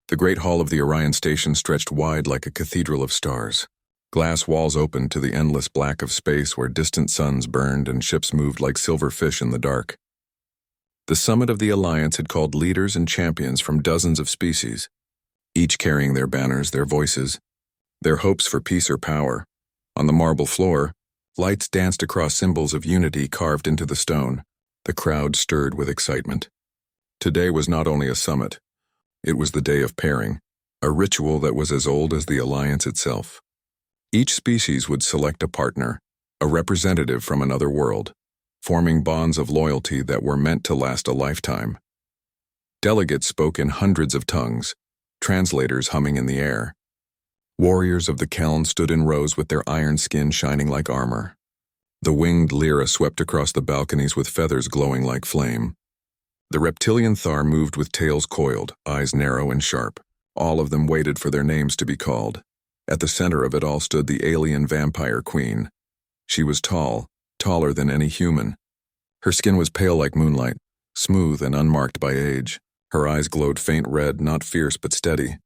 The great hall of the Orion station stretched wide like a cathedral of stars. Glass walls opened to the endless black of space where distant suns burned and ships moved like silver fish in the dark. The summit of the Alliance had called leaders and champions from dozens of species, each carrying their banners, their voices, their hopes for peace or power. On the marble floor, lights danced across symbols of unity carved into the stone. The crowd stirred with excitement. Today was not only a summit, it was the day of pairing, a ritual that was as old as the Alliance itself. Each species would select a partner, a representative from another world, forming bonds of loyalty that were meant to last a lifetime. Delegates spoke in hundreds of tongues, translators humming in the air. Warriors of the Keln stood in rows with their iron skin shining like armor. The winged lyra swept across the balconies with feathers glowing like flame. The reptilian Thar moved with tails coiled, eyes narrow and sharp. All of them waited for their names to be called. At the center of it all stood the alien vampire queen. She was tall, taller than any human. Her skin was pale like moonlight, smooth and unmarked by age. Her eyes glowed faint red, not fierce but steady,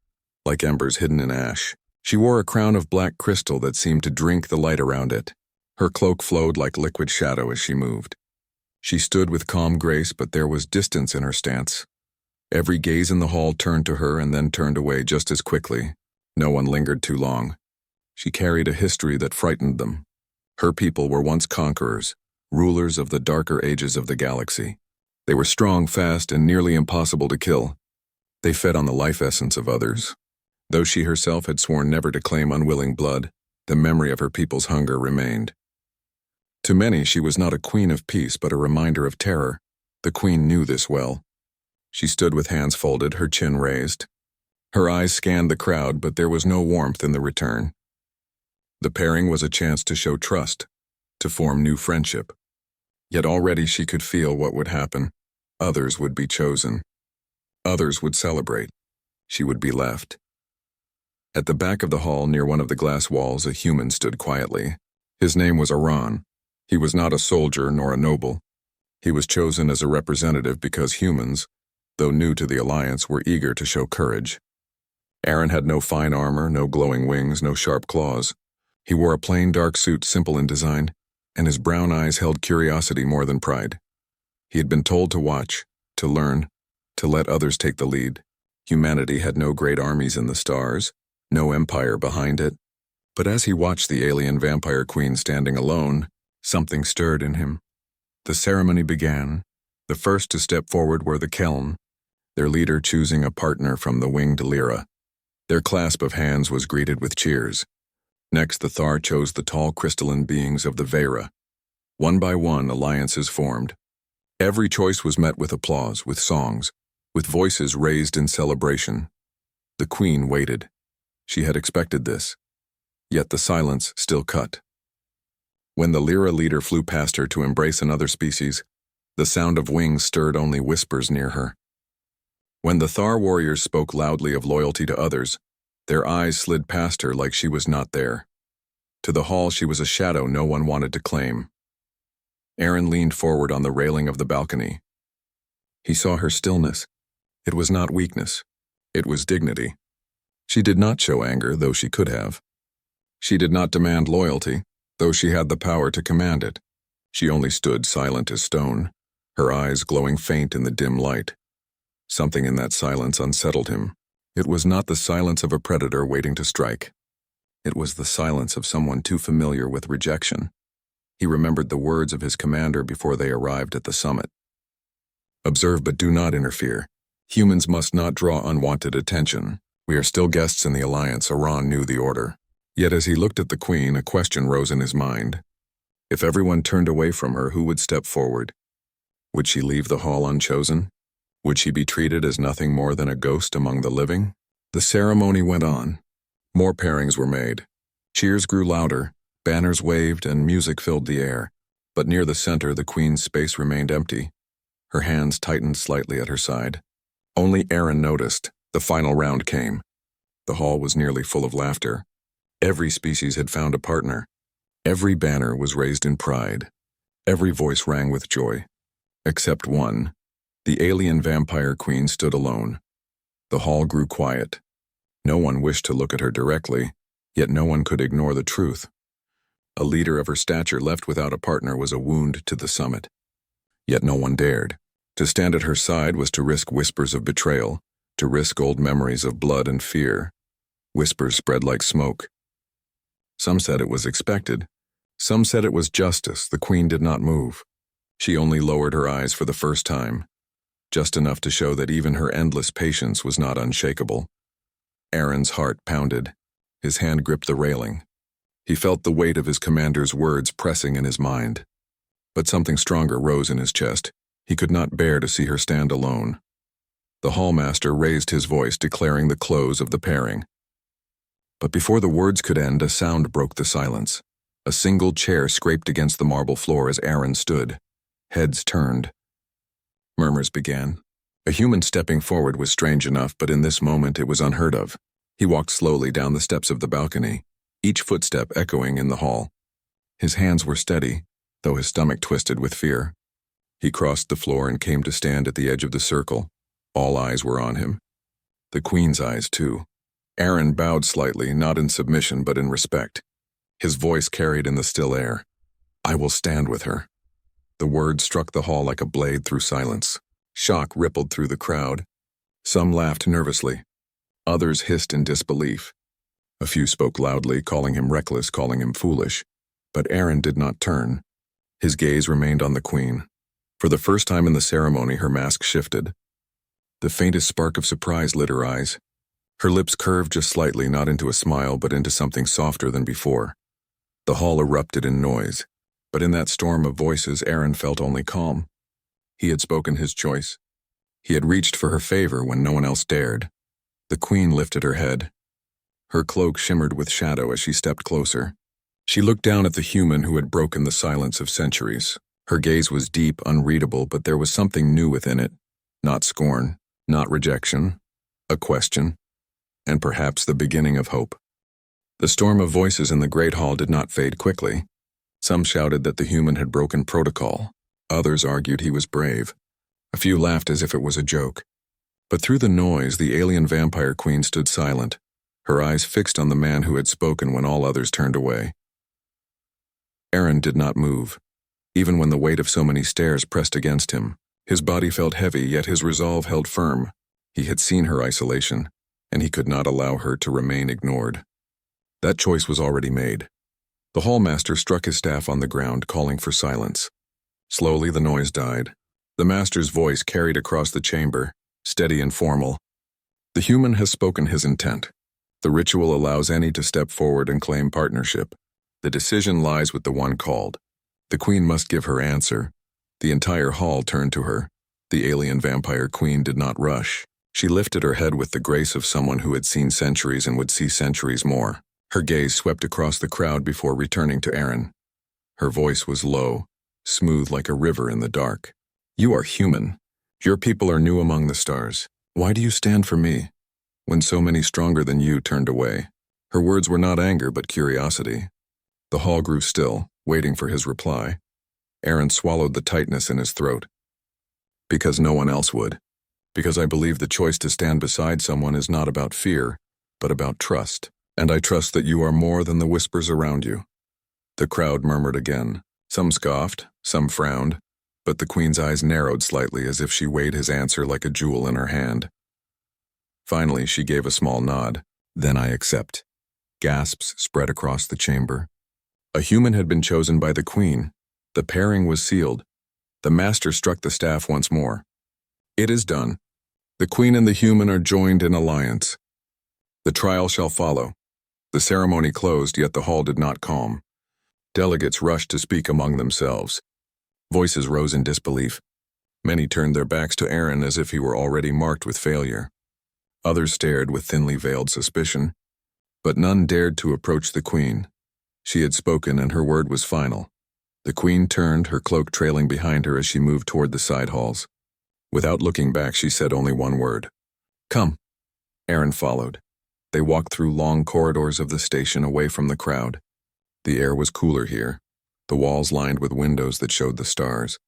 like embers hidden in ash. She wore a crown of black crystal that seemed to drink the light around it. Her cloak flowed like liquid shadow as she moved. She stood with calm grace, but there was distance in her stance. Every gaze in the hall turned to her and then turned away just as quickly. No one lingered too long. She carried a history that frightened them. Her people were once conquerors, rulers of the darker ages of the galaxy. They were strong, fast, and nearly impossible to kill. They fed on the life essence of others. Though she herself had sworn never to claim unwilling blood, the memory of her people's hunger remained. To many, she was not a queen of peace, but a reminder of terror. The queen knew this well. She stood with hands folded, her chin raised. Her eyes scanned the crowd, but there was no warmth in the return. The pairing was a chance to show trust, to form new friendship. Yet already she could feel what would happen. Others would be chosen. Others would celebrate. She would be left. At the back of the hall, near one of the glass walls, a human stood quietly. His name was Aran. He was not a soldier nor a noble. He was chosen as a representative because humans, though new to the Alliance, were eager to show courage. Aaron had no fine armor, no glowing wings, no sharp claws. He wore a plain dark suit, simple in design, and his brown eyes held curiosity more than pride. He had been told to watch, to learn, to let others take the lead. Humanity had no great armies in the stars, no empire behind it. But as he watched the alien vampire queen standing alone, something stirred in him. The ceremony began. The first to step forward were the Keln, their leader choosing a partner from the winged lyra. Their clasp of hands was greeted with cheers. Next, the Thar chose the tall crystalline beings of the Vera. One by one, alliances formed. Every choice was met with applause, with songs, with voices raised in celebration. The queen waited. She had expected this. Yet the silence still cut. When the lyra leader flew past her to embrace another species, the sound of wings stirred only whispers near her. When the Thar warriors spoke loudly of loyalty to others, their eyes slid past her like she was not there. To the hall, she was a shadow no one wanted to claim. Aaron leaned forward on the railing of the balcony. He saw her stillness. It was not weakness. It was dignity. She did not show anger, though she could have. She did not demand loyalty, though she had the power to command it. She only stood silent as stone, her eyes glowing faint in the dim light. Something in that silence unsettled him. It was not the silence of a predator waiting to strike. It was the silence of someone too familiar with rejection. He remembered the words of his commander before they arrived at the summit. Observe but do not interfere. Humans must not draw unwanted attention. We are still guests in the Alliance. Aran knew the order. Yet as he looked at the queen, a question rose in his mind. If everyone turned away from her, who would step forward? Would she leave the hall unchosen? Would she be treated as nothing more than a ghost among the living? The ceremony went on. More pairings were made. Cheers grew louder, banners waved, and music filled the air. But near the center, the queen's space remained empty. Her hands tightened slightly at her side. Only Aaron noticed. The final round came. The hall was nearly full of laughter. Every species had found a partner. Every banner was raised in pride. Every voice rang with joy. Except one. The alien vampire queen stood alone. The hall grew quiet. No one wished to look at her directly, yet no one could ignore the truth. A leader of her stature left without a partner was a wound to the summit. Yet no one dared. To stand at her side was to risk whispers of betrayal, to risk old memories of blood and fear. Whispers spread like smoke. Some said it was expected. Some said it was justice. The queen did not move. She only lowered her eyes for the first time, just enough to show that even her endless patience was not unshakable. Aaron's heart pounded. His hand gripped the railing. He felt the weight of his commander's words pressing in his mind. But something stronger rose in his chest. He could not bear to see her stand alone. The hallmaster raised his voice, declaring the close of the pairing. But before the words could end, a sound broke the silence. A single chair scraped against the marble floor as Aaron stood. Heads turned. Murmurs began. A human stepping forward was strange enough, but in this moment it was unheard of. He walked slowly down the steps of the balcony, each footstep echoing in the hall. His hands were steady, though his stomach twisted with fear. He crossed the floor and came to stand at the edge of the circle. All eyes were on him. The queen's eyes, too. Aaron bowed slightly, not in submission but in respect. His voice carried in the still air. "I will stand with her." The words struck the hall like a blade through silence. Shock rippled through the crowd. Some laughed nervously. Others hissed in disbelief. A few spoke loudly, calling him reckless, calling him foolish. But Aaron did not turn. His gaze remained on the queen. For the first time in the ceremony, her mask shifted. The faintest spark of surprise lit her eyes. Her lips curved just slightly, not into a smile, but into something softer than before. The hall erupted in noise. But in that storm of voices, Aaron felt only calm. He had spoken his choice. He had reached for her favor when no one else dared. The queen lifted her head. Her cloak shimmered with shadow as she stepped closer. She looked down at the human who had broken the silence of centuries. Her gaze was deep, unreadable, but there was something new within it. Not scorn, not rejection, a question, and perhaps the beginning of hope. The storm of voices in the great hall did not fade quickly. Some shouted that the human had broken protocol. Others argued he was brave. A few laughed as if it was a joke. But through the noise, the alien vampire queen stood silent, her eyes fixed on the man who had spoken when all others turned away. Aaron did not move, even when the weight of so many stares pressed against him. His body felt heavy, yet his resolve held firm. He had seen her isolation, and he could not allow her to remain ignored. That choice was already made. The hallmaster struck his staff on the ground, calling for silence. Slowly the noise died. The master's voice carried across the chamber, steady and formal. "The human has spoken his intent. The ritual allows any to step forward and claim partnership. The decision lies with the one called. The queen must give her answer." The entire hall turned to her. The alien vampire queen did not rush. She lifted her head with the grace of someone who had seen centuries and would see centuries more. Her gaze swept across the crowd before returning to Aaron. Her voice was low, smooth like a river in the dark. "You are human. Your people are new among the stars. Why do you stand for me, when so many stronger than you turned away?" Her words were not anger but curiosity. The hall grew still, waiting for his reply. Aaron swallowed the tightness in his throat. "Because no one else would. Because I believe the choice to stand beside someone is not about fear, but about trust. And I trust that you are more than the whispers around you." The crowd murmured again. Some scoffed, some frowned, but the queen's eyes narrowed slightly as if she weighed his answer like a jewel in her hand. Finally, she gave a small nod. "Then I accept." Gasps spread across the chamber. A human had been chosen by the queen. The pairing was sealed. The master struck the staff once more. "It is done. The queen and the human are joined in alliance. The trial shall follow." The ceremony closed, yet the hall did not calm. Delegates rushed to speak among themselves. Voices rose in disbelief. Many turned their backs to Aaron as if he were already marked with failure. Others stared with thinly veiled suspicion. But none dared to approach the queen. She had spoken, and her word was final. The queen turned, her cloak trailing behind her as she moved toward the side halls. Without looking back, she said only one word. "Come." Aaron followed. They walked through long corridors of the station away from the crowd. The air was cooler here, the walls lined with windows that showed the stars.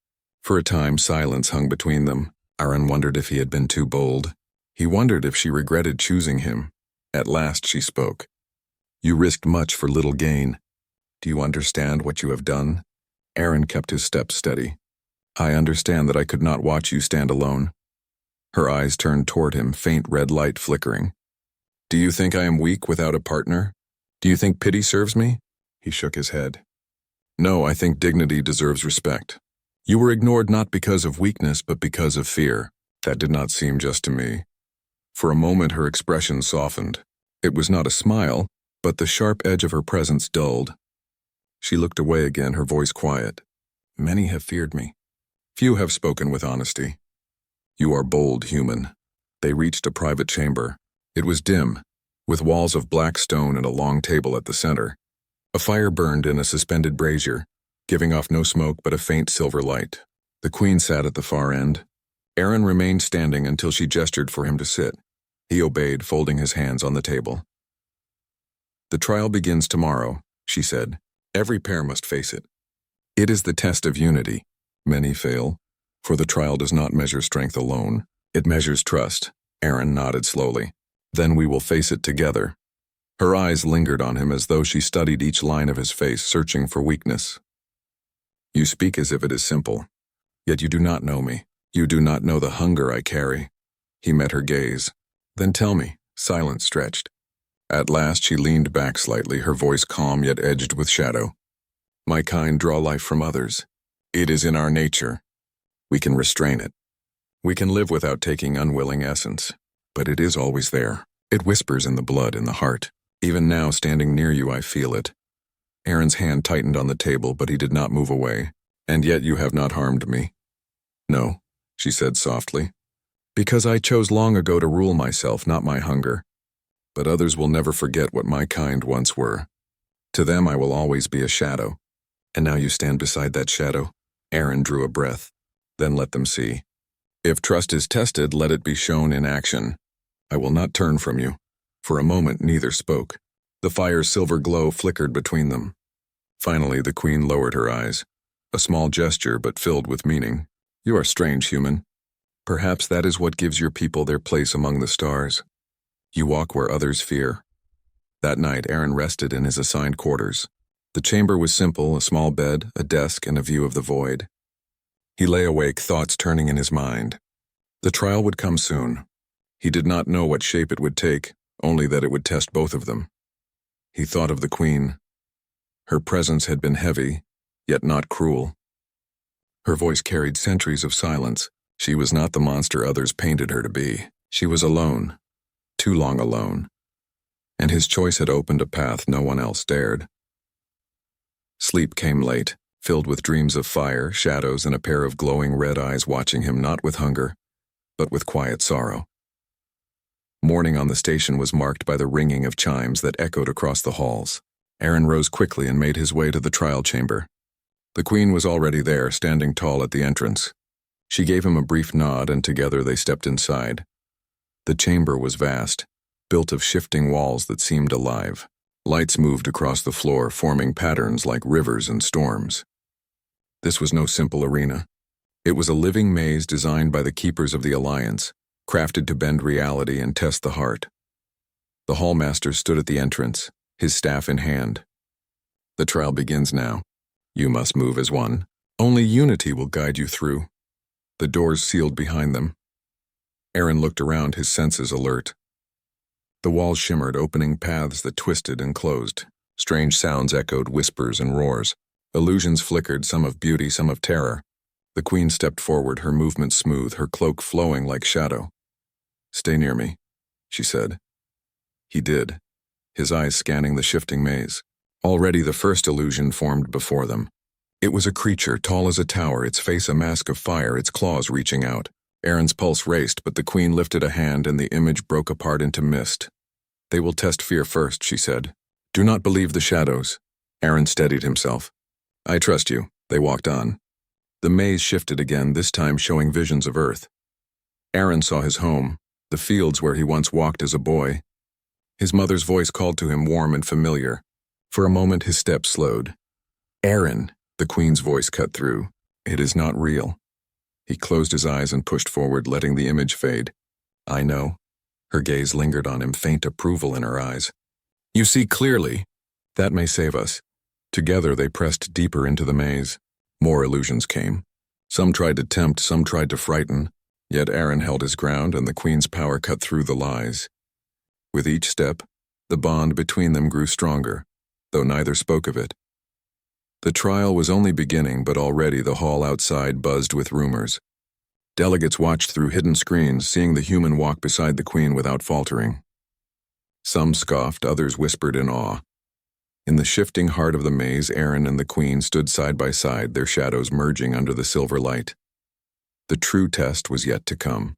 For a time, silence hung between them. Aaron wondered if he had been too bold. He wondered if she regretted choosing him. At last she spoke. You risked much for little gain. Do you understand what you have done? Aaron kept his steps steady. I understand that I could not watch you stand alone. Her eyes turned toward him, faint red light flickering. Do you think I am weak without a partner? Do you think pity serves me? He shook his head. No, I think dignity deserves respect. You were ignored not because of weakness, but because of fear. That did not seem just to me. For a moment her expression softened. It was not a smile, but the sharp edge of her presence dulled. She looked away again, her voice quiet. Many have feared me. Few have spoken with honesty. You are bold, human. They reached a private chamber. It was dim, with walls of black stone and a long table at the center. A fire burned in a suspended brazier, giving off no smoke but a faint silver light. The queen sat at the far end. Aaron remained standing until she gestured for him to sit. He obeyed, folding his hands on the table. The trial begins tomorrow, she said. Every pair must face it. It is the test of unity. Many fail, for the trial does not measure strength alone. It measures trust. Aaron nodded slowly. Then we will face it together. Her eyes lingered on him as though she studied each line of his face, searching for weakness. You speak as if it is simple. Yet you do not know me. You do not know the hunger I carry. He met her gaze. Then tell me. Silence stretched. At last she leaned back slightly, her voice calm yet edged with shadow. My kind draw life from others. It is in our nature. We can restrain it. We can live without taking unwilling essence. But it is always there. It whispers in the blood, in the heart. Even now, standing near you, I feel it. Aaron's hand tightened on the table, but he did not move away. And yet you have not harmed me. No, she said softly. Because I chose long ago to rule myself, not my hunger. But others will never forget what my kind once were. To them I will always be a shadow. And now you stand beside that shadow. Aaron drew a breath. Then let them see. If trust is tested, let it be shown in action. I will not turn from you. For a moment neither spoke. The fire's silver glow flickered between them. Finally the queen lowered her eyes. A small gesture, but filled with meaning. You are strange, human. Perhaps that is what gives your people their place among the stars. You walk where others fear. That night Aaron rested in his assigned quarters. The chamber was simple, a small bed, a desk, and a view of the void. He lay awake, thoughts turning in his mind. The trial would come soon. He did not know what shape it would take, only that it would test both of them. He thought of the queen. Her presence had been heavy, yet not cruel. Her voice carried centuries of silence. She was not the monster others painted her to be. She was alone, too long alone. And his choice had opened a path no one else dared. Sleep came late, filled with dreams of fire, shadows, and a pair of glowing red eyes watching him not with hunger, but with quiet sorrow. Morning on the station was marked by the ringing of chimes that echoed across the halls. Aaron rose quickly and made his way to the trial chamber. The queen was already there, standing tall at the entrance. She gave him a brief nod, and together they stepped inside. The chamber was vast, built of shifting walls that seemed alive. Lights moved across the floor, forming patterns like rivers and storms. This was no simple arena. It was a living maze designed by the keepers of the Alliance, crafted to bend reality and test the heart. The hallmaster stood at the entrance, his staff in hand. The trial begins now. You must move as one. Only unity will guide you through. The doors sealed behind them. Aaron looked around, his senses alert. The walls shimmered, opening paths that twisted and closed. Strange sounds echoed, whispers and roars. Illusions flickered, some of beauty, some of terror. The queen stepped forward, her movement smooth, her cloak flowing like shadow. Stay near me, she said. He did, his eyes scanning the shifting maze. Already the first illusion formed before them. It was a creature, tall as a tower, its face a mask of fire, its claws reaching out. Aaron's pulse raced, but the queen lifted a hand and the image broke apart into mist. They will test fear first, she said. Do not believe the shadows. Aaron steadied himself. I trust you. They walked on. The maze shifted again, this time showing visions of Earth. Aaron saw his home, the fields where he once walked as a boy. His mother's voice called to him, warm and familiar. For a moment his steps slowed. Aaron, the queen's voice cut through. It is not real. He closed his eyes and pushed forward, letting the image fade. I know, Her gaze lingered on him, faint approval in her eyes. "You see clearly. That may save us." Together they pressed deeper into the maze. More illusions came. Some tried to tempt, some tried to frighten, yet Aaron held his ground and the Queen's power cut through the lies. With each step, the bond between them grew stronger, though neither spoke of it. The trial was only beginning, but already the hall outside buzzed with rumors. Delegates watched through hidden screens, seeing the human walk beside the Queen without faltering. Some scoffed, others whispered in awe. In the shifting heart of the maze, Aaron and the Queen stood side by side, their shadows merging under the silver light. The true test was yet to come.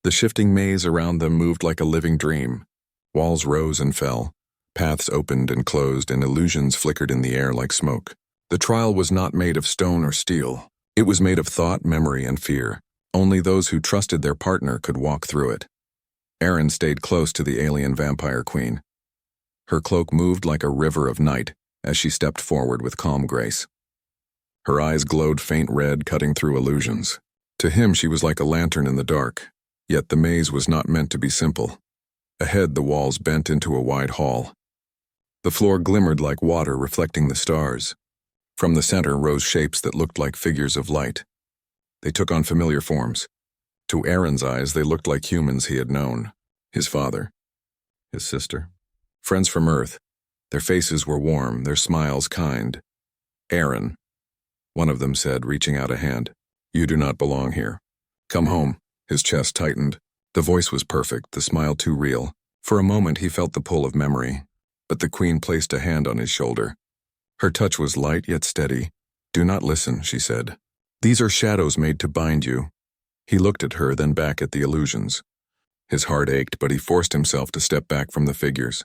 The shifting maze around them moved like a living dream. Walls rose and fell. Paths opened and closed, and illusions flickered in the air like smoke. The trial was not made of stone or steel. It was made of thought, memory, and fear. Only those who trusted their partner could walk through it. Aaron stayed close to the alien vampire queen. Her cloak moved like a river of night as she stepped forward with calm grace. Her eyes glowed faint red, cutting through illusions. To him, she was like a lantern in the dark. Yet the maze was not meant to be simple. Ahead, the walls bent into a wide hall. The floor glimmered like water, reflecting the stars. From the center rose shapes that looked like figures of light. They took on familiar forms. To Aaron's eyes, they looked like humans he had known. His father. His sister. Friends from Earth. Their faces were warm, their smiles kind. "Aaron," one of them said, reaching out a hand. "You do not belong here. Come home." His chest tightened. The voice was perfect, the smile too real. For a moment he felt the pull of memory, but the Queen placed a hand on his shoulder. Her touch was light yet steady. "Do not listen," she said. "These are shadows made to bind you." He looked at her, then back at the illusions. His heart ached, but he forced himself to step back from the figures.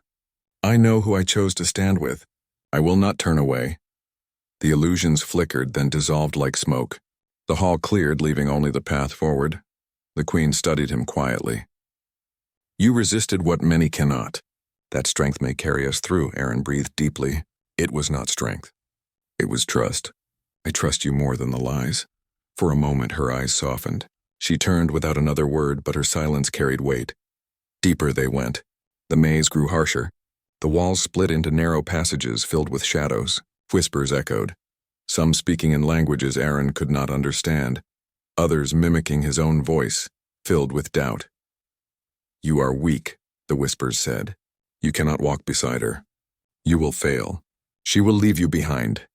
"I know who I chose to stand with. I will not turn away." The illusions flickered, then dissolved like smoke. The hall cleared, leaving only the path forward. The Queen studied him quietly. "You resisted what many cannot. That strength may carry us through," Aaron breathed deeply. It was not strength. It was trust. "I trust you more than the lies." For a moment her eyes softened. She turned without another word, but her silence carried weight. Deeper they went. The maze grew harsher. The walls split into narrow passages filled with shadows. Whispers echoed. Some speaking in languages Aaron could not understand. Others mimicking his own voice, filled with doubt. "You are weak," the whispers said. "You cannot walk beside her. You will fail. She will leave you behind."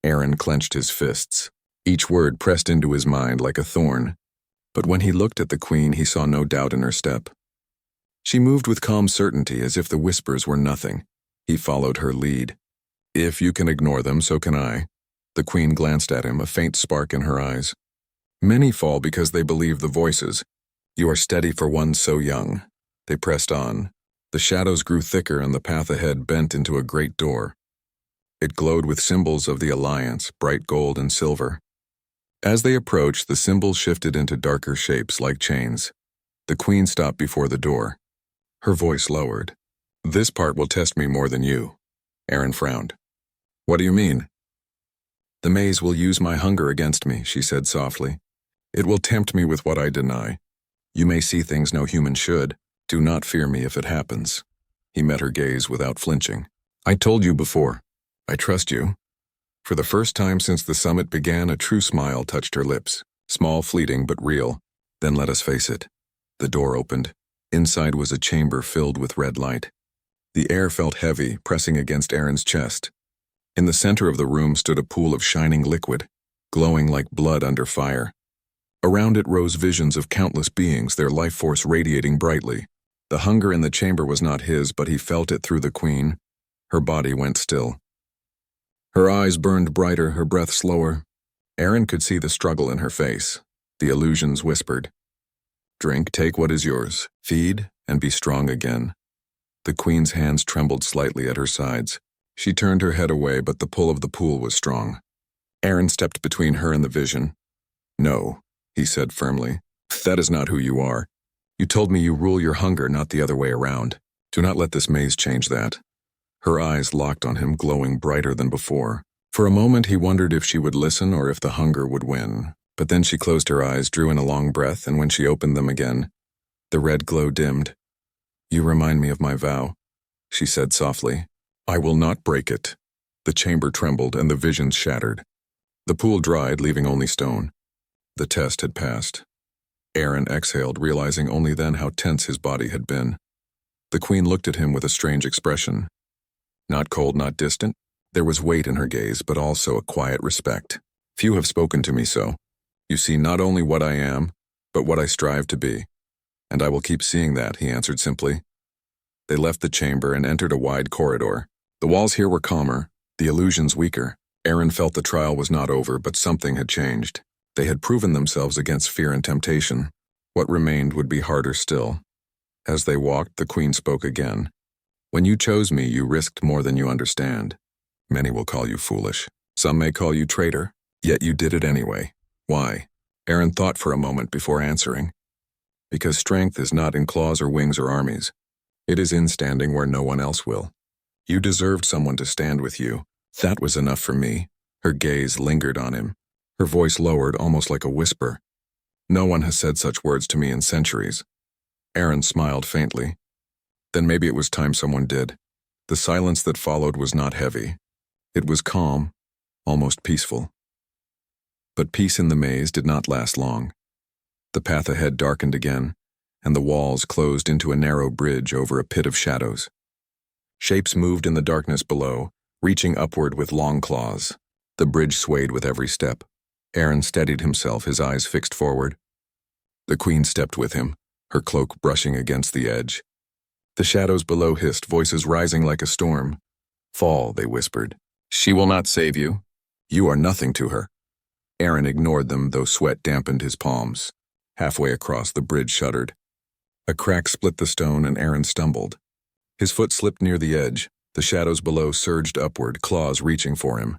Aaron clenched his fists. Each word pressed into his mind like a thorn. But when he looked at the Queen, he saw no doubt in her step. She moved with calm certainty, as if the whispers were nothing. He followed her lead. "If you can ignore them, so can I." The Queen glanced at him, a faint spark in her eyes. "Many fall because they believe the voices. You are steady for one so young." They pressed on. The shadows grew thicker and the path ahead bent into a great door. It glowed with symbols of the Alliance, bright gold and silver. As they approached, the symbols shifted into darker shapes like chains. The Queen stopped before the door. Her voice lowered. "This part will test me more than you." Aaron frowned. "What do you mean?" "The maze will use my hunger against me," she said softly. "It will tempt me with what I deny. You may see things no human should. Do not fear me if it happens." He met her gaze without flinching. "I told you before. I trust you." For the first time since the summit began, a true smile touched her lips. Small, fleeting, but real. "Then let us face it." The door opened. Inside was a chamber filled with red light. The air felt heavy, pressing against Aaron's chest. In the center of the room stood a pool of shining liquid, glowing like blood under fire. Around it rose visions of countless beings, their life force radiating brightly. The hunger in the chamber was not his, but he felt it through the Queen. Her body went still. Her eyes burned brighter, her breath slower. Aaron could see the struggle in her face. The illusions whispered, "Drink, take what is yours, feed, and be strong again." The Queen's hands trembled slightly at her sides. She turned her head away, but the pull of the pool was strong. Aaron stepped between her and the vision. "No," he said firmly. "That is not who you are. You told me you rule your hunger, not the other way around. Do not let this maze change that." Her eyes locked on him, glowing brighter than before. For a moment he wondered if she would listen or if the hunger would win. But then she closed her eyes, drew in a long breath, and when she opened them again, The red glow dimmed. "You remind me of my vow," she said softly. "I will not break it." The chamber trembled and the visions shattered. The pool dried, leaving only stone. The test had passed. Aaron exhaled, realizing only then how tense his body had been. The queen looked at him with a strange expression. Not cold, not distant. There was weight in her gaze, but also a quiet respect. "Few have spoken to me so. You see not only what I am, but what I strive to be. And I will keep seeing that," he answered simply. They left the chamber and entered a wide corridor. The walls here were calmer, the illusions weaker. Aaron felt the trial was not over, but something had changed. They had proven themselves against fear and temptation. What remained would be harder still. As they walked, the queen spoke again. "When you chose me, you risked more than you understand. Many will call you foolish. Some may call you traitor. Yet you did it anyway. Why?" Aaron thought for a moment before answering. "Because strength is not in claws or wings or armies. It is in standing where no one else will. You deserved someone to stand with you. That was enough for me." Her gaze lingered on him. Her voice lowered, almost like a whisper. "No one has said such words to me in centuries." Aaron smiled faintly. Then maybe it was time someone did. The silence that followed was not heavy. It was calm, almost peaceful. But peace in the maze did not last long. The path ahead darkened again, and the walls closed into a narrow bridge over a pit of shadows. Shapes moved in the darkness below, reaching upward with long claws. The bridge swayed with every step. Aaron steadied himself, his eyes fixed forward. The queen stepped with him, her cloak brushing against the edge. The shadows below hissed, voices rising like a storm. "Fall," they whispered. "She will not save you. You are nothing to her." Aaron ignored them, though sweat dampened his palms. Halfway across, the bridge shuddered. A crack split the stone and Aaron stumbled. His foot slipped near the edge. The shadows below surged upward, claws reaching for him.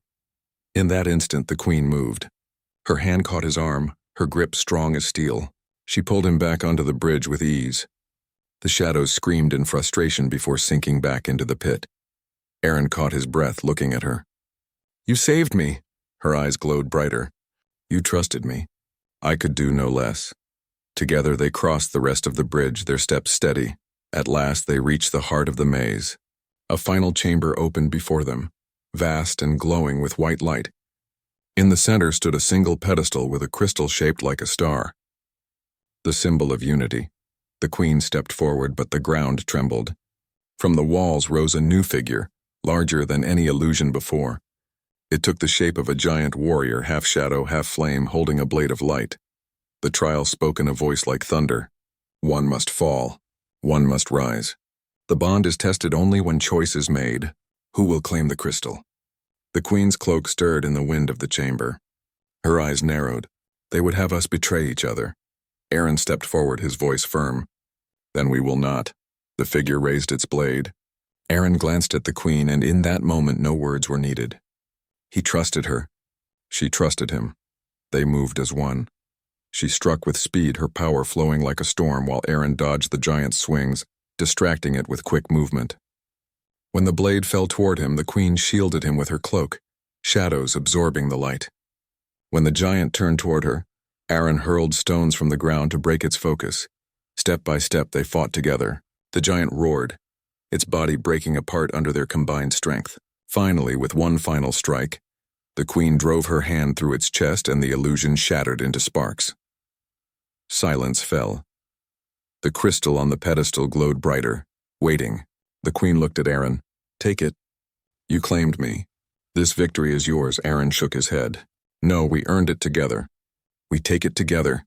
In that instant, the queen moved. Her hand caught his arm, her grip strong as steel. She pulled him back onto the bridge with ease. The shadows screamed in frustration before sinking back into the pit. Aaron caught his breath, looking at her. "You saved me." Her eyes glowed brighter. "You trusted me. I could do no less." Together they crossed the rest of the bridge, their steps steady. At last they reached the heart of the maze. A final chamber opened before them, vast and glowing with white light. In the center stood a single pedestal with a crystal shaped like a star. The symbol of unity. The queen stepped forward, but the ground trembled. From the walls rose a new figure, larger than any illusion before. It took the shape of a giant warrior, half shadow, half flame, holding a blade of light. The trial spoke in a voice like thunder. One must fall. One must rise. The bond is tested only when choice is made. Who will claim the crystal? The queen's cloak stirred in the wind of the chamber. Her eyes narrowed. They would have us betray each other. Aaron stepped forward, his voice firm. "Then we will not." The figure raised its blade. Aaron glanced at the queen, and in that moment no words were needed. He trusted her. She trusted him. They moved as one. She struck with speed, her power flowing like a storm, while Aaron dodged the giant's swings, distracting it with quick movement. When the blade fell toward him, the queen shielded him with her cloak, shadows absorbing the light. When the giant turned toward her, Aaron hurled stones from the ground to break its focus. Step by step they fought together. The giant roared, its body breaking apart under their combined strength. Finally, with one final strike, the queen drove her hand through its chest and the illusion shattered into sparks. Silence fell. The crystal on the pedestal glowed brighter, waiting. The queen looked at Aaron. "Take it. You claimed me. This victory is yours." Aaron shook his head. "No, we earned it together. We take it together."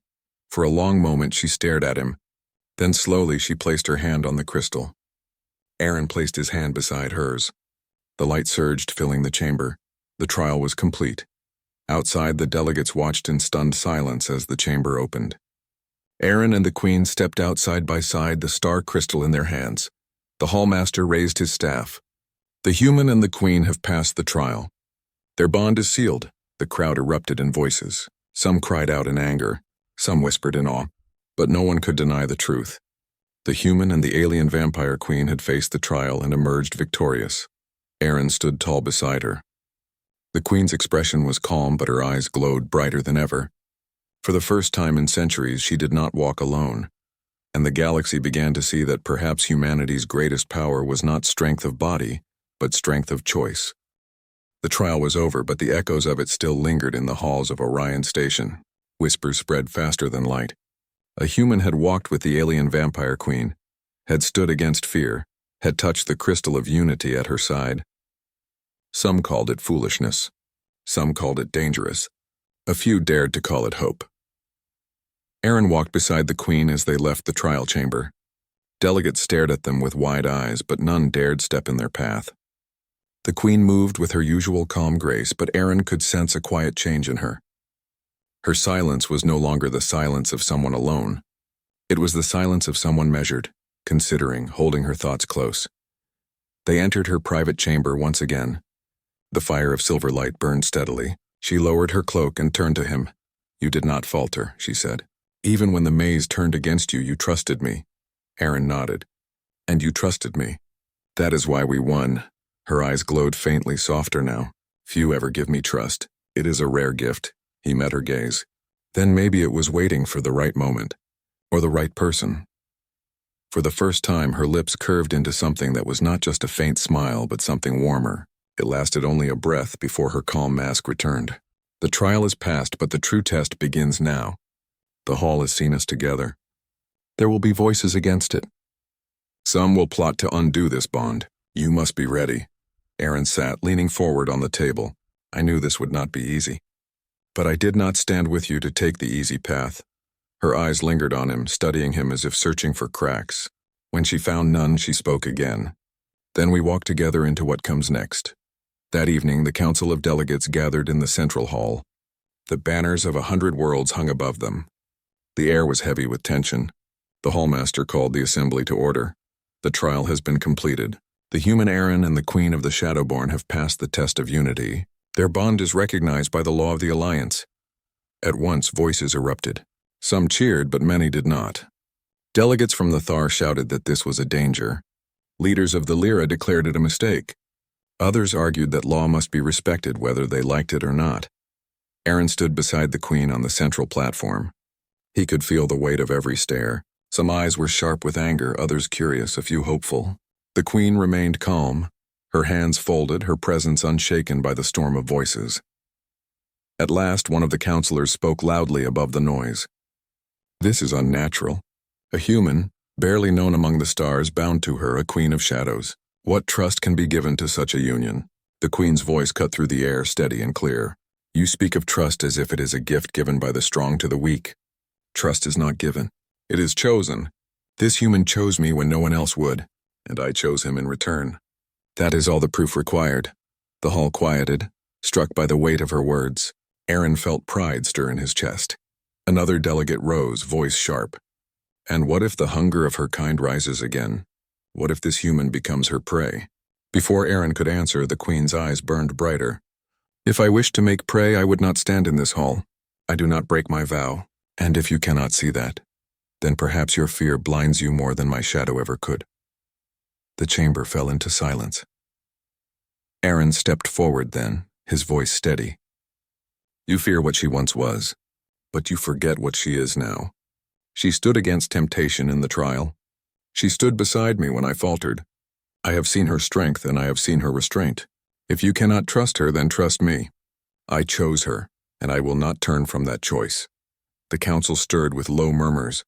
For a long moment she stared at him. Then slowly she placed her hand on the crystal. Aaron placed his hand beside hers. The light surged, filling the chamber. The trial was complete. Outside, the delegates watched in stunned silence as the chamber opened. Aaron and the queen stepped out side by side, the star crystal in their hands. The hallmaster raised his staff. "The human and the queen have passed the trial. Their bond is sealed." The crowd erupted in voices. Some cried out in anger, some whispered in awe, but no one could deny the truth. The human and the alien vampire queen had faced the trial and emerged victorious. Aaron stood tall beside her. The queen's expression was calm, but her eyes glowed brighter than ever. For the first time in centuries, she did not walk alone. and the galaxy began to see that perhaps humanity's greatest power was not strength of body, but strength of choice. The trial was over, but the echoes of it still lingered in the halls of Orion Station. Whispers spread faster than light. A human had walked with the alien vampire queen, had stood against fear, had touched the crystal of unity at her side. Some called it foolishness. Some called it dangerous. A few dared to call it hope. Aaron walked beside the queen as they left the trial chamber. Delegates stared at them with wide eyes, but none dared step in their path. The queen moved with her usual calm grace, but Aaron could sense a quiet change in her. Her silence was no longer the silence of someone alone. It was the silence of someone measured, considering, holding her thoughts close. They entered her private chamber once again. The fire of silver light burned steadily. She lowered her cloak and turned to him. "You did not falter," she said. "Even when the maze turned against you, you trusted me." Aaron nodded. "And you trusted me. That is why we won." Her eyes glowed faintly softer now. "Few ever give me trust. It is a rare gift." He met her gaze. Then maybe it was waiting for the right moment. Or the right person. For the first time, her lips curved into something that was not just a faint smile, but something warmer. It lasted only a breath before her calm mask returned. "The trial is past, but the true test begins now. The hall has seen us together. There will be voices against it. Some will plot to undo this bond. You must be ready." Aaron sat, leaning forward on the table. "I knew this would not be easy. But I did not stand with you to take the easy path." Her eyes lingered on him, studying him as if searching for cracks. When she found none, she spoke again. "Then we walked together into what comes next." That evening, the Council of Delegates gathered in the central hall. The banners of 100 worlds hung above them. The air was heavy with tension. The hallmaster called the assembly to order. "The trial has been completed. The human Aaron and the Queen of the Shadowborn have passed the test of unity. Their bond is recognized by the law of the Alliance." At once, voices erupted. Some cheered, but many did not. Delegates from the Thar shouted that this was a danger. Leaders of the Lyra declared it a mistake. Others argued that law must be respected whether they liked it or not. Aaron stood beside the queen on the central platform. He could feel the weight of every stare. Some eyes were sharp with anger, others curious, a few hopeful. The queen remained calm, her hands folded, her presence unshaken by the storm of voices. At last, one of the counselors spoke loudly above the noise. "This is unnatural. A human, barely known among the stars, bound to her, a queen of shadows. What trust can be given to such a union?" The queen's voice cut through the air, steady and clear. "You speak of trust as if it is a gift given by the strong to the weak. Trust is not given. It is chosen. This human chose me when no one else would, and I chose him in return. That is all the proof required." The hall quieted, struck by the weight of her words. Aaron felt pride stir in his chest. Another delegate rose, voice sharp. "And what if the hunger of her kind rises again? What if this human becomes her prey?" Before Aaron could answer, the queen's eyes burned brighter. "If I wished to make prey, I would not stand in this hall. I do not break my vow. And if you cannot see that, then perhaps your fear blinds you more than my shadow ever could." The chamber fell into silence. Aaron stepped forward then, his voice steady. "You fear what she once was, but you forget what she is now. She stood against temptation in the trial. She stood beside me when I faltered. I have seen her strength and I have seen her restraint. If you cannot trust her, then trust me. I chose her, and I will not turn from that choice." The council stirred with low murmurs.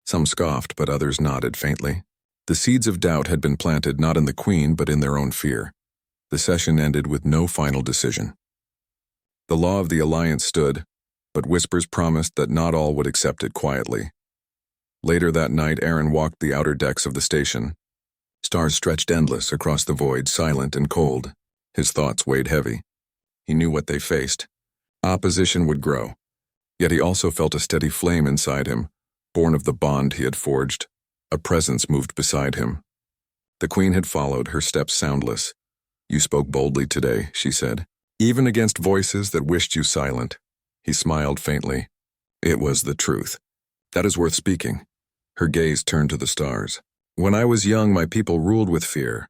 Some scoffed, but others nodded faintly. The seeds of doubt had been planted not in the queen, but in their own fear. The session ended with no final decision. The law of the Alliance stood, but whispers promised that not all would accept it quietly. Later that night, Aaron walked the outer decks of the station. Stars stretched endless across the void, silent and cold. His thoughts weighed heavy. He knew what they faced. Opposition would grow. Yet he also felt a steady flame inside him, born of the bond he had forged. A presence moved beside him. The queen had followed, her steps soundless. "You spoke boldly today," she said, "even against voices that wished you silent." He smiled faintly. "It was the truth. That is worth speaking." Her gaze turned to the stars. "When I was young, my people ruled with fear.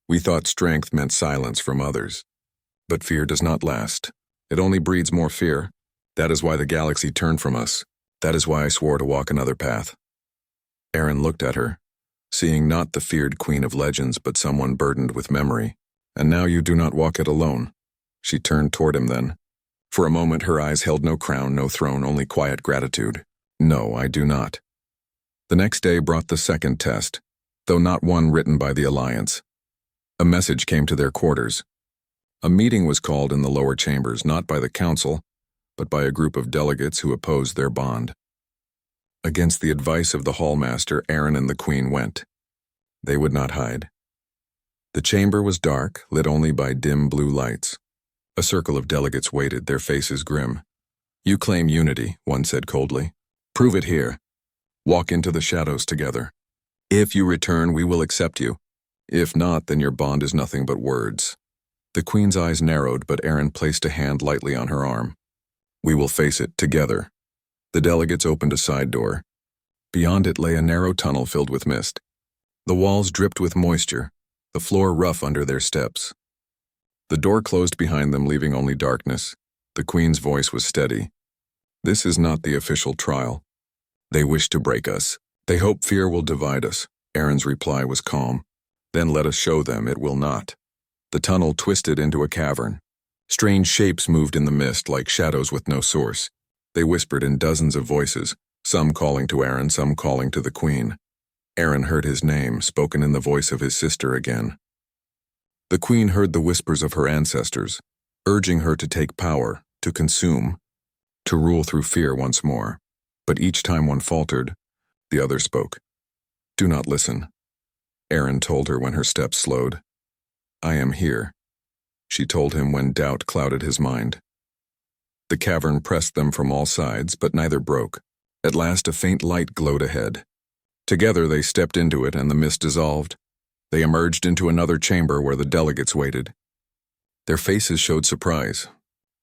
We thought strength meant silence from others. But fear does not last. It only breeds more fear. That is why the galaxy turned from us. That is why I swore to walk another path." Aaron looked at her, seeing not the feared queen of legends but someone burdened with memory. And now you do not walk it alone. She turned toward him then. For a moment her eyes held no crown, no throne, only quiet gratitude. No, I do not. The next day brought the second test, though not one written by the Alliance. A message came to their quarters. A meeting was called in the lower chambers, not by the council, but by a group of delegates who opposed their bond. Against the advice of the hallmaster, Aaron and the queen went. They would not hide. The chamber was dark, lit only by dim blue lights. A circle of delegates waited, their faces grim. You claim unity, one said coldly. Prove it here. Walk into the shadows together. If you return, we will accept you. If not, then your bond is nothing but words. The queen's eyes narrowed, but Aaron placed a hand lightly on her arm. We will face it together. The delegates opened a side door. Beyond it lay a narrow tunnel filled with mist. The walls dripped with moisture, the floor rough under their steps. The door closed behind them, leaving only darkness. The queen's voice was steady. This is not the official trial. They wish to break us. They hope fear will divide us. Aaron's reply was calm. Then let us show them it will not. The tunnel twisted into a cavern. Strange shapes moved in the mist like shadows with no source. They whispered in dozens of voices, some calling to Aaron, some calling to the queen. Aaron heard his name, spoken in the voice of his sister again. The queen heard the whispers of her ancestors, urging her to take power, to consume, to rule through fear once more. But each time one faltered, the other spoke. Do not listen. Aaron told her when her steps slowed. I am here, she told him when doubt clouded his mind. The cavern pressed them from all sides, but neither broke. At last a faint light glowed ahead. Together they stepped into it and the mist dissolved. They emerged into another chamber where the delegates waited. Their faces showed surprise.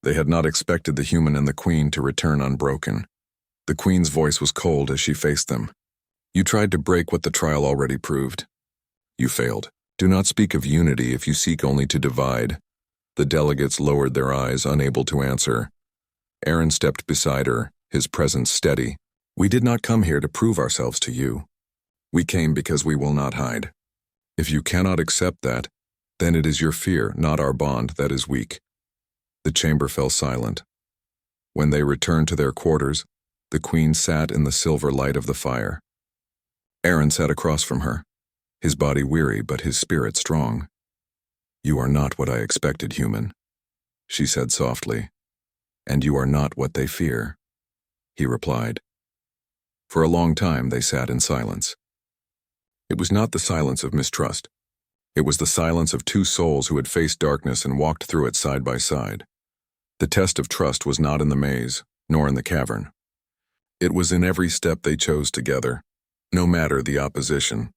They had not expected the human and the queen to return unbroken. The queen's voice was cold as she faced them. You tried to break what the trial already proved. You failed. Do not speak of unity if you seek only to divide. The delegates lowered their eyes, unable to answer. Aaron stepped beside her, his presence steady. We did not come here to prove ourselves to you. We came because we will not hide. If you cannot accept that, then it is your fear, not our bond, that is weak. The chamber fell silent. When they returned to their quarters, the queen sat in the silver light of the fire. Aaron sat across from her, his body weary but his spirit strong. You are not what I expected, human, she said softly. And you are not what they fear, he replied. For a long time they sat in silence. It was not the silence of mistrust. It was the silence of two souls who had faced darkness and walked through it side by side. The test of trust was not in the maze, nor in the cavern. It was in every step they chose together, no matter the opposition.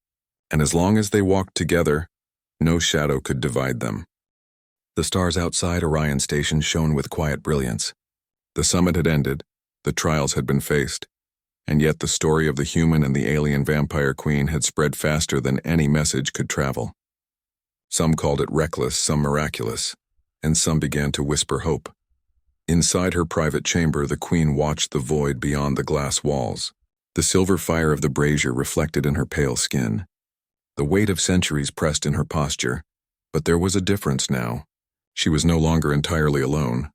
And as long as they walked together, no shadow could divide them. The stars outside Orion Station shone with quiet brilliance. The summit had ended, the trials had been faced, and yet the story of the human and the alien vampire queen had spread faster than any message could travel. Some called it reckless, some miraculous, and some began to whisper hope. Inside her private chamber, the queen watched the void beyond the glass walls. The silver fire of the brazier reflected in her pale skin. The weight of centuries pressed in her posture, but there was a difference now. She was no longer entirely alone.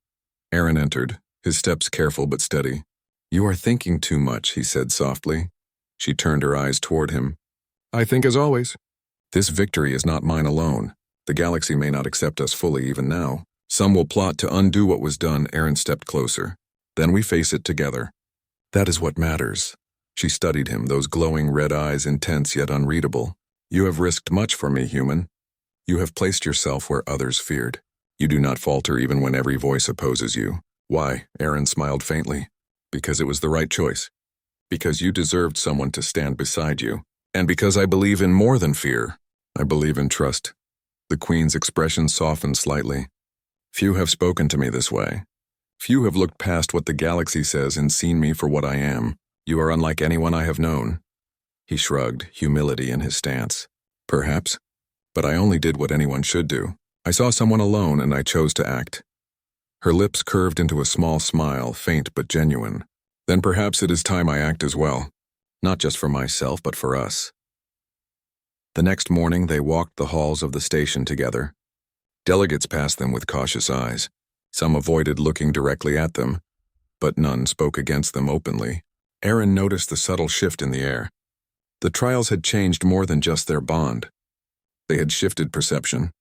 Aaron entered, his steps careful but steady. You are thinking too much, he said softly. She turned her eyes toward him. I think as always. This victory is not mine alone. The galaxy may not accept us fully even now. Some will plot to undo what was done. Aaron stepped closer. Then we face it together. That is what matters. She studied him, those glowing red eyes, intense yet unreadable. You have risked much for me, human. You have placed yourself where others feared. You do not falter even when every voice opposes you. Why? Aaron smiled faintly. Because it was the right choice. Because you deserved someone to stand beside you. And because I believe in more than fear. I believe in trust. The queen's expression softened slightly. Few have spoken to me this way. Few have looked past what the galaxy says and seen me for what I am. You are unlike anyone I have known. He shrugged, humility in his stance. Perhaps. But I only did what anyone should do. I saw someone alone and I chose to act. Her lips curved into a small smile, faint but genuine. Then perhaps it is time I act as well. Not just for myself, but for us. The next morning, they walked the halls of the station together. Delegates passed them with cautious eyes. Some avoided looking directly at them, but none spoke against them openly. Aaron noticed the subtle shift in the air. The trials had changed more than just their bond. They had shifted perception.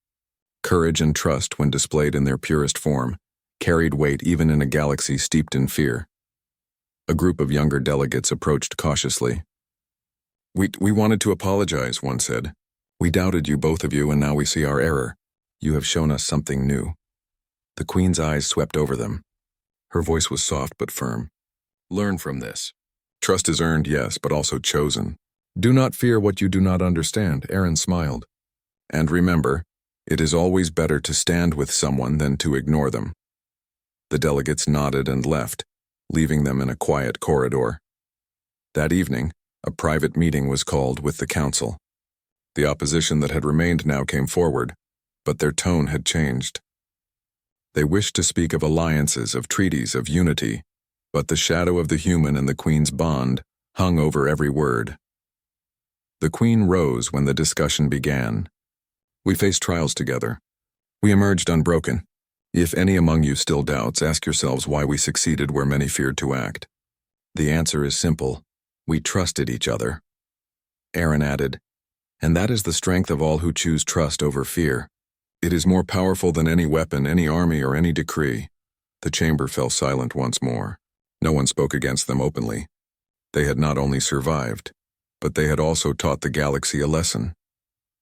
Courage and trust, when displayed in their purest form, carried weight even in a galaxy steeped in fear. A group of younger delegates approached cautiously. We wanted to apologize, one said. We doubted you, both of you, and now we see our error. You have shown us something new. The Queen's eyes swept over them. Her voice was soft but firm. Learn from this. Trust is earned, yes, but also chosen. Do not fear what you do not understand, Aaron smiled. And remember, it is always better to stand with someone than to ignore them. The delegates nodded and left, leaving them in a quiet corridor. That evening, a private meeting was called with the council. The opposition that had remained now came forward, but their tone had changed. They wished to speak of alliances, of treaties, of unity, but the shadow of the human and the Queen's bond hung over every word. The Queen rose when the discussion began. We faced trials together. We emerged unbroken. If any among you still doubts, ask yourselves why we succeeded where many feared to act. The answer is simple. We trusted each other. Aaron added, and that is the strength of all who choose trust over fear. It is more powerful than any weapon, any army, or any decree. The chamber fell silent once more. No one spoke against them openly. They had not only survived, but they had also taught the galaxy a lesson.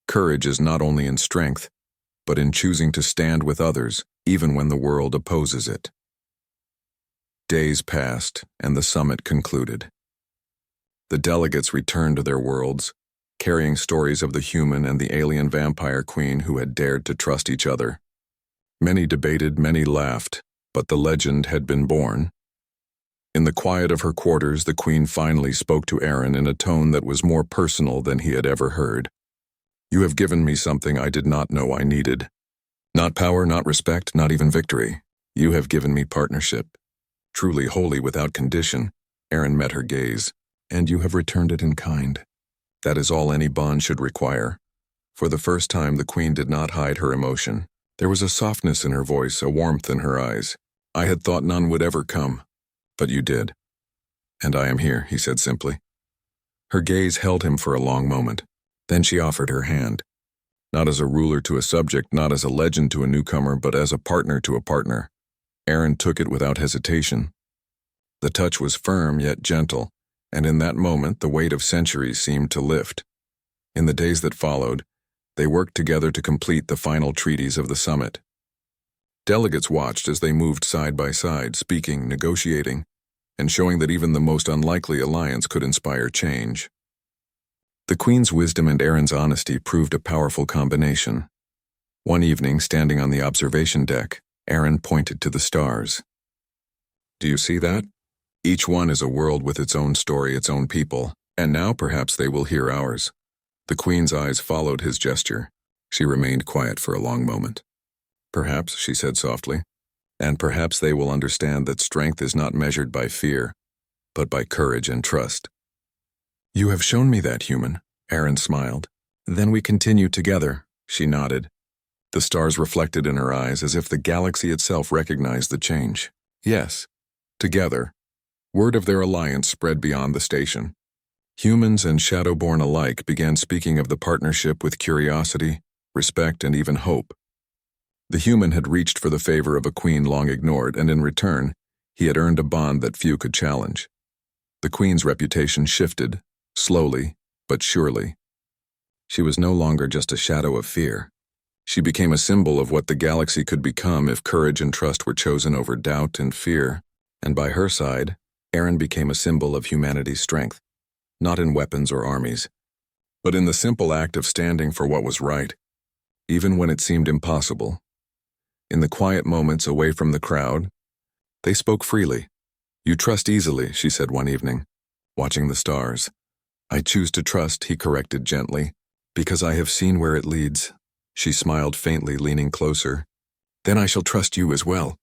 Courage is not only in strength, but in choosing to stand with others, even when the world opposes it. Days passed, and the summit concluded. The delegates returned to their worlds, carrying stories of the human and the alien vampire queen who had dared to trust each other. Many debated, many laughed, but the legend had been born. In the quiet of her quarters, the queen finally spoke to Aaron in a tone that was more personal than he had ever heard. You have given me something I did not know I needed. Not power, not respect, not even victory. You have given me partnership. Truly wholly without condition. Aaron met her gaze. And you have returned it in kind. That is all any bond should require. For the first time, the queen did not hide her emotion. There was a softness in her voice, a warmth in her eyes. I had thought none would ever come, but you did. And I am here, he said simply. Her gaze held him for a long moment. Then she offered her hand. Not as a ruler to a subject, not as a legend to a newcomer, but as a partner to a partner. Aaron took it without hesitation. The touch was firm yet gentle, and in that moment the weight of centuries seemed to lift. In the days that followed, they worked together to complete the final treaties of the summit. Delegates watched as they moved side by side, speaking, negotiating, and showing that even the most unlikely alliance could inspire change. The Queen's wisdom and Aaron's honesty proved a powerful combination. One evening, standing on the observation deck, Aaron pointed to the stars. Do you see that? Each one is a world with its own story, its own people, and now perhaps they will hear ours. The Queen's eyes followed his gesture. She remained quiet for a long moment. Perhaps, she said softly, and perhaps they will understand that strength is not measured by fear, but by courage and trust. You have shown me that, human, Aaron smiled. Then we continue together, she nodded. The stars reflected in her eyes as if the galaxy itself recognized the change. Yes, together. Word of their alliance spread beyond the station. Humans and Shadowborn alike began speaking of the partnership with curiosity, respect, and even hope. The human had reached for the favor of a queen long ignored, and in return, he had earned a bond that few could challenge. The queen's reputation shifted, slowly but surely. She was no longer just a shadow of fear. She became a symbol of what the galaxy could become if courage and trust were chosen over doubt and fear, and by her side, Aaron became a symbol of humanity's strength, not in weapons or armies, but in the simple act of standing for what was right, even when it seemed impossible. In the quiet moments away from the crowd, they spoke freely. You trust easily, she said one evening, watching the stars. I choose to trust, he corrected gently, because I have seen where it leads. She smiled faintly, leaning closer. Then I shall trust you as well.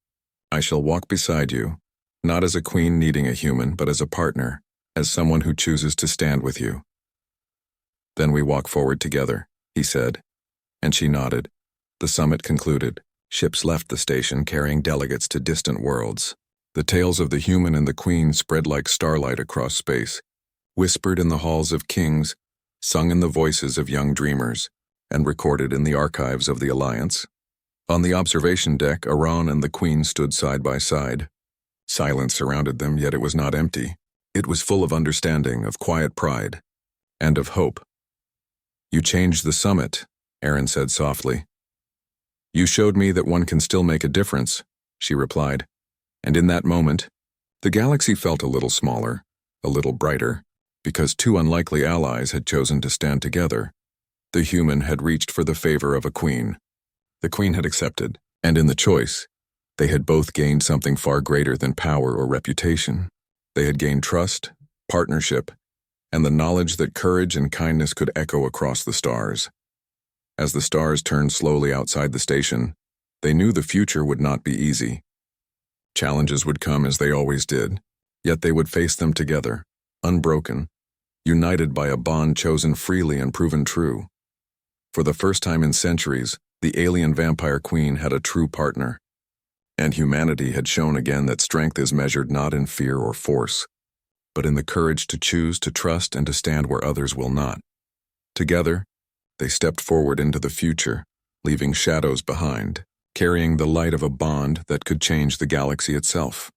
I shall walk beside you, not as a queen needing a human, but as a partner, as someone who chooses to stand with you. Then we walk forward together, he said, and she nodded. The summit concluded. Ships left the station carrying delegates to distant worlds. The tales of the human and the queen spread like starlight across space, whispered in the halls of kings, sung in the voices of young dreamers, and recorded in the archives of the Alliance. On the observation deck, Aran and the queen stood side by side. Silence surrounded them, yet it was not empty. It was full of understanding, of quiet pride, and of hope. "You changed the summit," Aaron said softly. "You showed me that one can still make a difference," she replied. And in that moment, the galaxy felt a little smaller, a little brighter, because two unlikely allies had chosen to stand together. The human had reached for the favor of a queen. The queen had accepted, and in the choice, they had both gained something far greater than power or reputation. They had gained trust, partnership, and the knowledge that courage and kindness could echo across the stars. As the stars turned slowly outside the station, they knew the future would not be easy. Challenges would come as they always did, yet they would face them together, unbroken, united by a bond chosen freely and proven true. For the first time in centuries, the alien vampire queen had a true partner. And humanity had shown again that strength is measured not in fear or force, but in the courage to choose to trust and to stand where others will not. Together, they stepped forward into the future, leaving shadows behind, carrying the light of a bond that could change the galaxy itself.